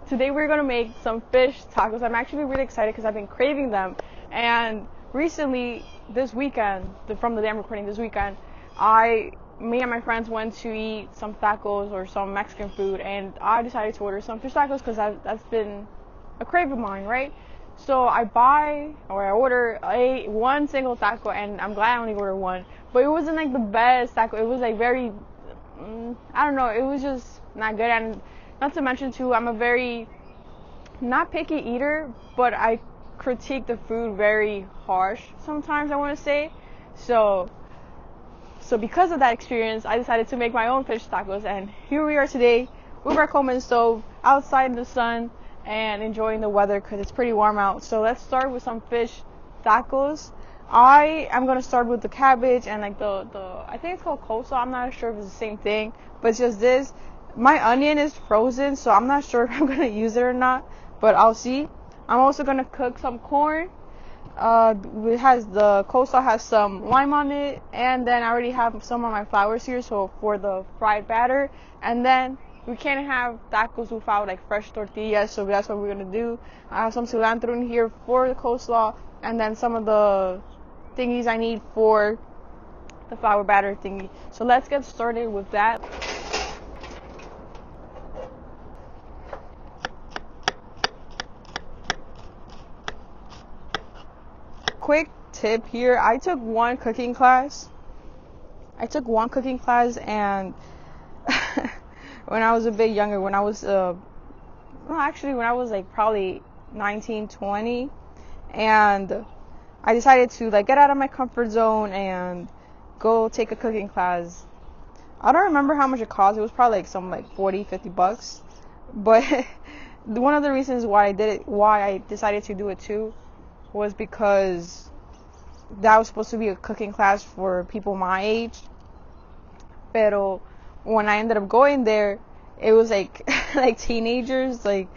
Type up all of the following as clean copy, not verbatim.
Today we're gonna make some fish tacos. I'm actually really excited because I've been craving them. And recently, this weekend, from the day I'm recording this weekend, me and my friends went to eat some tacos or some Mexican food, and I decided to order some fish tacos because that's been a crave of mine, right? So I order one single taco, and I'm glad I only ordered one. But it wasn't like the best taco. It was like very, I don't know, it was just not good. And not to mention too, I'm a very not picky eater, but I critique the food very harsh sometimes, I want to say. So because of that experience, I decided to make my own fish tacos, and here we are today with our Coleman stove outside in the sun and enjoying the weather because it's pretty warm out. So let's start with some fish tacos. I am gonna start with the cabbage and like the I think it's called coleslaw. I'm not sure if it's the same thing, but it's just this. My onion is frozen, so I'm not sure if I'm gonna use it or not, but I'll see. I'm also gonna cook some corn. The coleslaw has some lime on it, and then I already have some of my flours here, so for the fried batter. And then we can't have tacos without like fresh tortillas, so that's what we're gonna do. I have some cilantro in here for the coleslaw, and then some of the thingies I need for the flour batter thingy. So let's get started with that. Quick tip here, I took one cooking class and when I was a bit younger, when I was like probably 19, 20, and I decided to like get out of my comfort zone and go take a cooking class. I don't remember how much it cost. It was probably like some like $40-50, but one of the reasons why I decided to do it too was because that was supposed to be a cooking class for people my age. Pero when I ended up going there, it was like like teenagers, like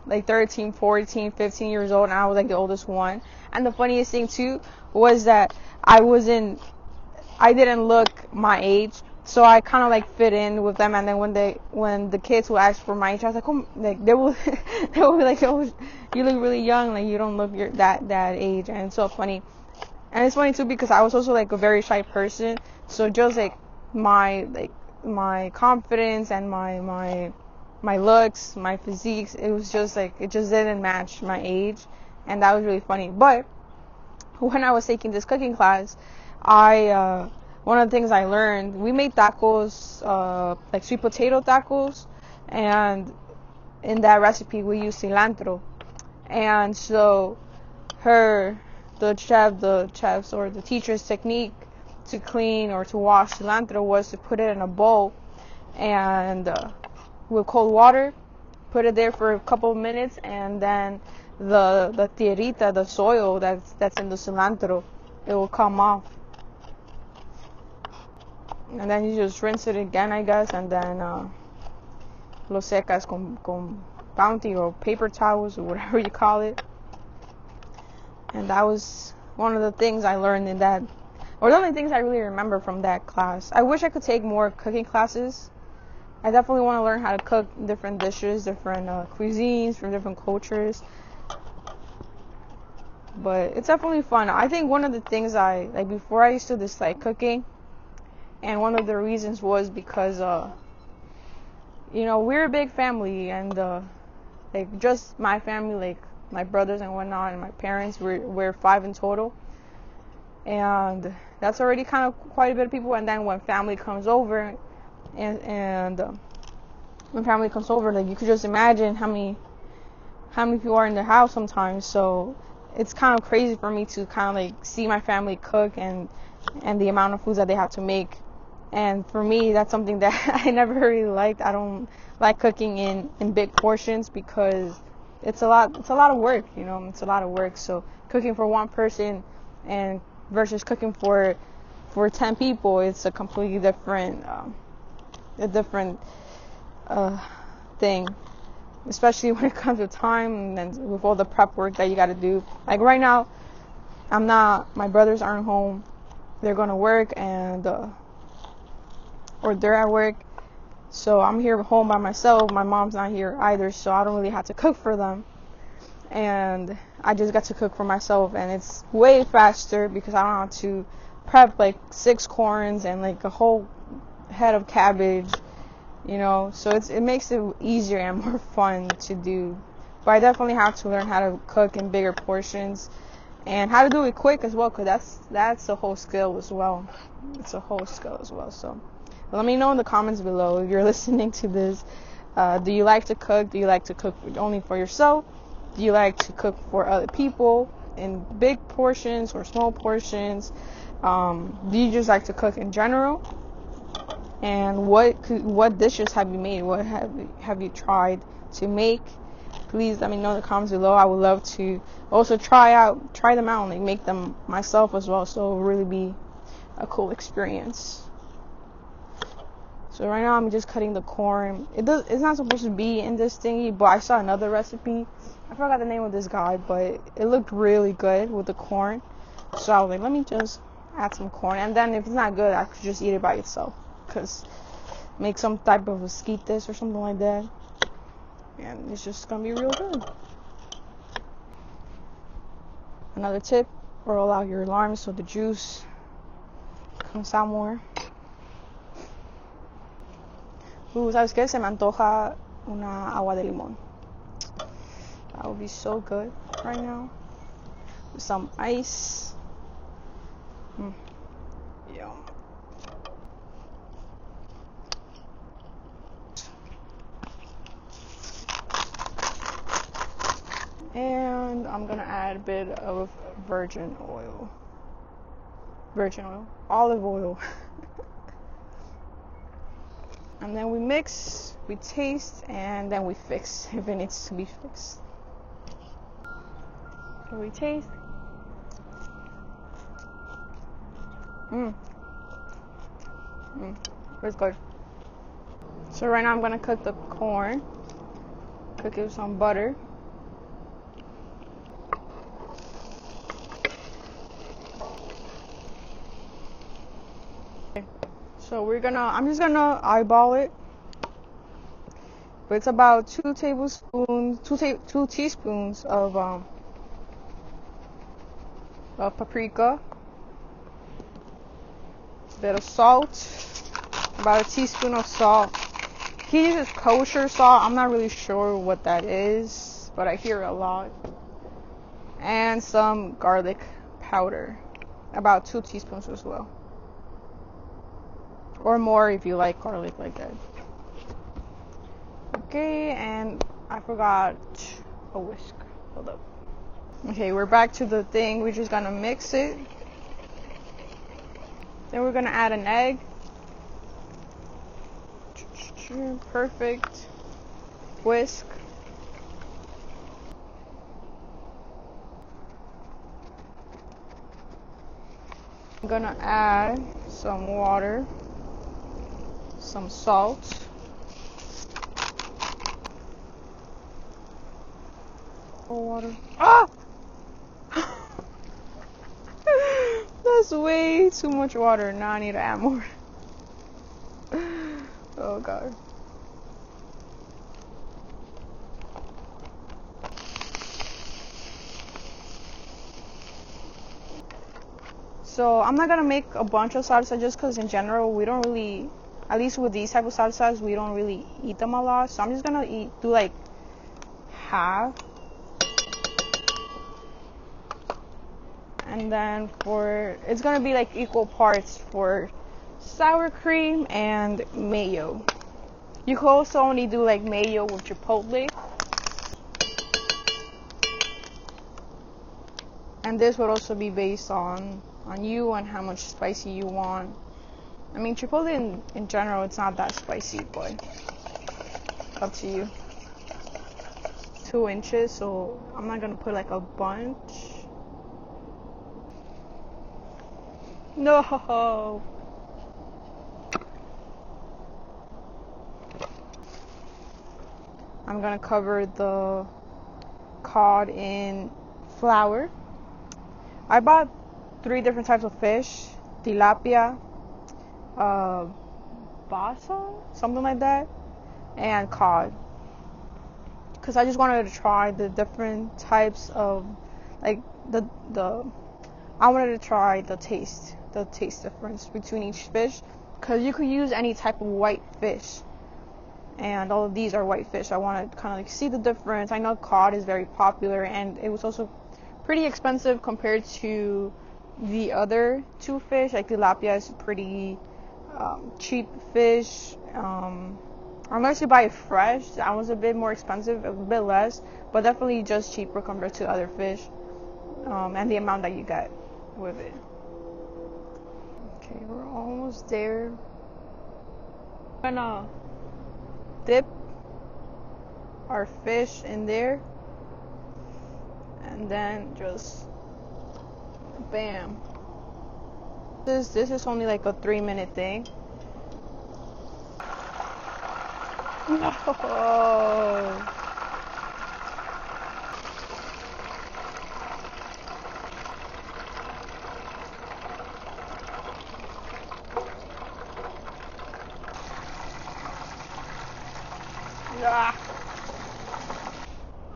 13, 14, 15 years old, and I was like the oldest one. And the funniest thing too was that I didn't look my age, so I kind of like fit in with them. And then when the kids would ask for my age, I was like, oh, like they will be like, oh, you look really young, like you don't look that age. And it's so funny. And it's funny too because I was also like a very shy person, so just like my confidence and my looks, my physiques, it was just like it just didn't match my age, and that was really funny. But when I was taking this cooking class, one of the things I learned, we made tacos, like sweet potato tacos, and in that recipe we use cilantro. And so the chef's or the teacher's technique to clean or to wash cilantro was to put it in a bowl and with cold water, put it there for a couple of minutes, and then the tierrita, the soil that's in the cilantro, it will come off. And then you just rinse it again, I guess, and then lo secas con bounty or paper towels or whatever you call it. And that was one of the things I learned in that, or the only things I really remember from that class. I wish I could take more cooking classes. I definitely want to learn how to cook different dishes, different cuisines from different cultures. But it's definitely fun. I think one of the things before I used to dislike cooking, and one of the reasons was because, we're a big family, and like just my family, like my brothers and whatnot, and my parents, we're 5 in total. And that's already kind of quite a bit of people. And then when family comes over, when family comes over, like you could just imagine how many people are in the house sometimes. So it's kind of crazy for me to kind of like see my family cook and the amount of foods that they have to make. And for me, that's something that I never really liked. I don't like cooking in big portions because it's a lot of work, it's a lot of work. So cooking for one person and versus cooking for 10 people, it's a completely different thing, especially when it comes to time and with all the prep work that you got to do. Like right now, my brothers aren't home. They're going to work or they're at work, So I'm here home by myself. My mom's not here either, so I don't really have to cook for them. And I just got to cook for myself, and it's way faster because I don't have to prep like 6 corns and like a whole head of cabbage, you know. So it makes it easier and more fun to do. But I definitely have to learn how to cook in bigger portions and how to do it quick as well, because that's a whole skill as well. It's a whole skill as well. So let me know in the comments below if you're listening to this. Do you like to cook? Do you like to cook only for yourself? Do you like to cook for other people in big portions or small portions? Do you just like to cook in general? And what dishes have you made? What have you tried to make? Please let me know in the comments below. I would love to also try them out and like make them myself as well. So it'll really be a cool experience. So right now I'm just cutting the corn. It's not supposed to be in this thingy, but I saw another recipe. I forgot the name of this guy, but it looked really good with the corn. So I was like, let me just add some corn. And then if it's not good, I could just eat it by itself. Because make some type of esquites or something like that. And it's just going to be real good. Another tip, roll out your lime so the juice comes out more. ¿Sabes qué? Se me antoja una agua de limón. That would be so good right now. With some ice. Yum. And I'm gonna add a bit of virgin oil. Olive oil. And then we mix, we taste, and then we fix if it needs to be fixed. So we taste. It's good. So right now I'm gonna cook the corn. Cook it with some butter. So I'm just gonna eyeball it. But it's about 2 teaspoons of paprika, a bit of salt, about a teaspoon of salt. He uses kosher salt. I'm not really sure what that is, but I hear it a lot. And some garlic powder, about 2 teaspoons as well. Or more if you like garlic like that. Okay, and I forgot a whisk. Hold up. Okay, we're back to the thing. We're just gonna mix it. Then we're gonna add an egg. Perfect. Whisk. I'm gonna add some water, some salt, water. Ah! That's way too much water. Now I need to add more. Oh god. So I'm not gonna make a bunch of salsa just because in general we don't really, at least with these type of salsas, we don't really eat them a lot. So I'm just gonna do like half. And then it's gonna be like equal parts for sour cream and mayo. You could also only do like mayo with chipotle. And this would also be based on you and how much spicy you want. I mean, chipotle in general, it's not that spicy, but up to you. 2 inches, so I'm not gonna put like a bunch. No. I'm gonna cover the cod in flour. I bought 3 different types of fish: tilapia, kalabasa, something like that, and cod. Because I just wanted to try the different types of, like, I wanted to try the taste difference between each fish. Because you could use any type of white fish, and all of these are white fish. I wanted to kind of like see the difference. I know cod is very popular, and it was also pretty expensive compared to the other two fish. Like tilapia is pretty cheap fish. Unless you buy it fresh, that was a bit more expensive, a bit less, but definitely just cheaper compared to other fish, and the amount that you get with it. Okay, we're almost there. I'm gonna dip our fish in there, and then just bam. This is only like a 3-minute thing. No. Ah.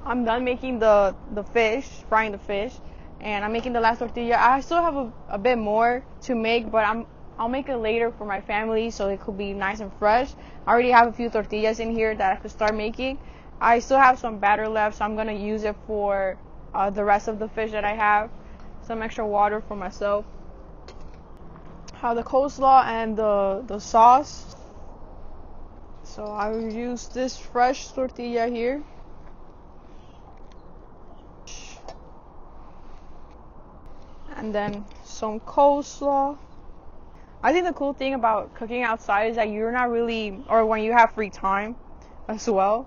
I'm done making the fish, frying the fish, and I'm making the last tortilla. I still have a bit more to make, but I'll make it later for my family so it could be nice and fresh. I already have a few tortillas in here that I could start making. I still have some batter left, so I'm gonna use it for the rest of the fish that I have. Some extra water for myself. The coleslaw and the sauce. So I will use this fresh tortilla here. And then some coleslaw. I think the cool thing about cooking outside is that you're not really, or when you have free time as well,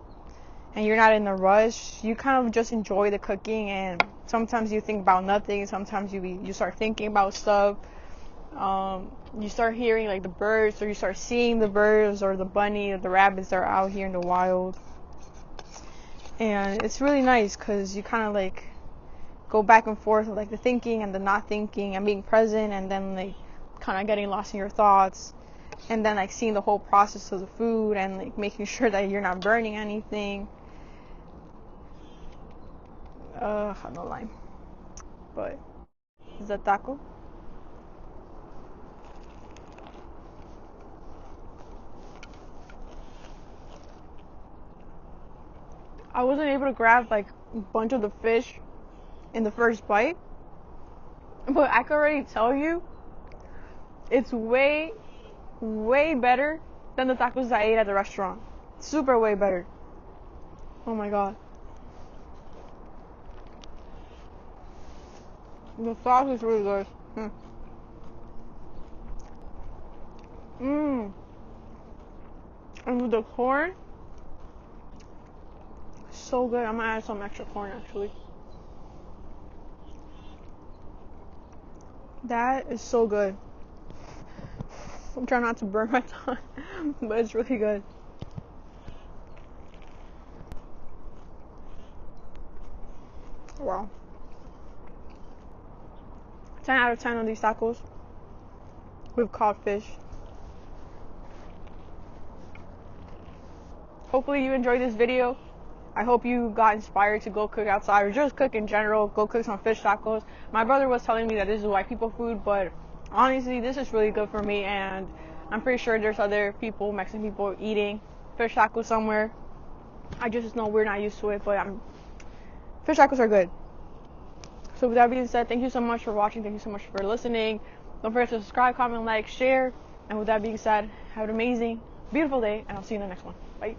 and you're not in a rush, you kind of just enjoy the cooking, and sometimes you think about nothing, sometimes you start thinking about stuff. You start hearing like the birds, or you start seeing the birds or the bunny or the rabbits that are out here in the wild. And it's really nice because you kind of like go back and forth with like the thinking and the not thinking and being present, and then like kind of getting lost in your thoughts, and then like seeing the whole process of the food and like making sure that you're not burning anything. No lime. But is that taco? I wasn't able to grab like a bunch of the fish in the first bite, but I can already tell you it's way better than the tacos I ate at the restaurant. Super way better. Oh my god. The sauce is really good. And with the corn, so good. I'm gonna add some extra corn actually. That is so good. I'm trying not to burn my tongue, but it's really good. Wow. 10 out of 10 on these tacos with codfish. Hopefully you enjoyed this video. I hope you got inspired to go cook outside, or just cook in general. Go cook some fish tacos. My brother was telling me that this is white people food, but honestly, this is really good for me, and I'm pretty sure there's other people, Mexican people, eating fish tacos somewhere. I just know we're not used to it, but fish tacos are good. So with that being said, thank you so much for watching. Thank you so much for listening. Don't forget to subscribe, comment, like, share. And with that being said, have an amazing, beautiful day, and I'll see you in the next one. Bye.